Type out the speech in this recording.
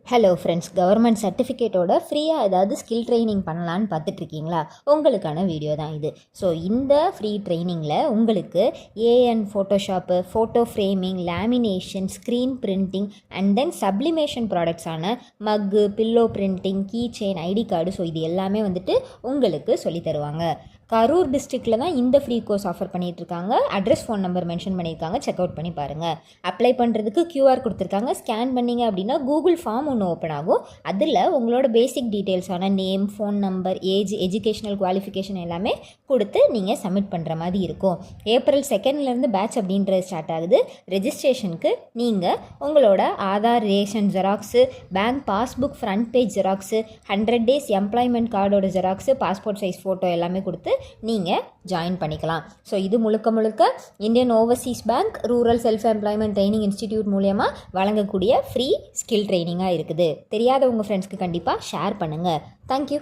Hello friends, government சர்டிஃபிகேட்டோட ஃப்ரீயாக ஏதாவது skill training பண்ணலான்னு பார்த்துட்ருக்கீங்களா? உங்களுக்கான வீடியோ தான் இது. ஸோ இந்த ஃப்ரீ ட்ரைனிங்கில் உங்களுக்கு ஏஎன் Photoshop, photo framing, lamination, screen printing and then sublimation ப்ராடக்ட்ஸான mug, pillow printing, key chain, ID card, so இது எல்லாமே உங்களுக்கு சொல்லித் தருவாங்க. கரூர் டிஸ்ட்ரிக்டில் தான் இந்த ஃப்ரீ கோர்ஸ் ஆஃபர் பண்ணிகிட்ருக்காங்க. அட்ரஸ், ஃபோன் நம்பர் மென்ஷன் பண்ணியிருக்காங்க, செக் அவுட் பண்ணி பாருங்கள். அப்ளை பண்ணுறதுக்கு QR கொடுத்துருக்காங்க. ஸ்கேன் பண்ணிங்க அப்படின்னா கூகுள் ஃபார்ம் ஒன்று ஓப்பன் ஆகும். அதில் உங்களோட பேசிக் டீட்டெயில்ஸான name, phone number, age, educational qualification எல்லாமே கொடுத்து நீங்கள் சப்மிட் பண்ணுற மாதிரி இருக்கும். April 2 பேட்ச் அப்படின்றது ஸ்டார்ட் ஆகுது. ரெஜிஸ்ட்ரேஷனுக்கு நீங்கள் உங்களோட Aadhaar, ration xerox, bank passbook front page xerox, 100 days employment கார்டோட ஜெராக்ஸு, பாஸ்போர்ட் சைஸ் ஃபோட்டோ எல்லாமே கொடுத்து நீங்கள் ஜாயின் பண்ணிக்கலாம். ஸோ இது முழுக்க Indian Overseas bank rural self employment training institute மூலமா வழங்கக்கூடிய ஃப்ரீ ஸ்கில் ட்ரைனிங்காக இருக்குது. தெரியாத உங்கள் ஃப்ரெண்ட்ஸ்க்கு கண்டிப்பாக ஷேர் பண்ணுங்கள். தேங்க்யூ.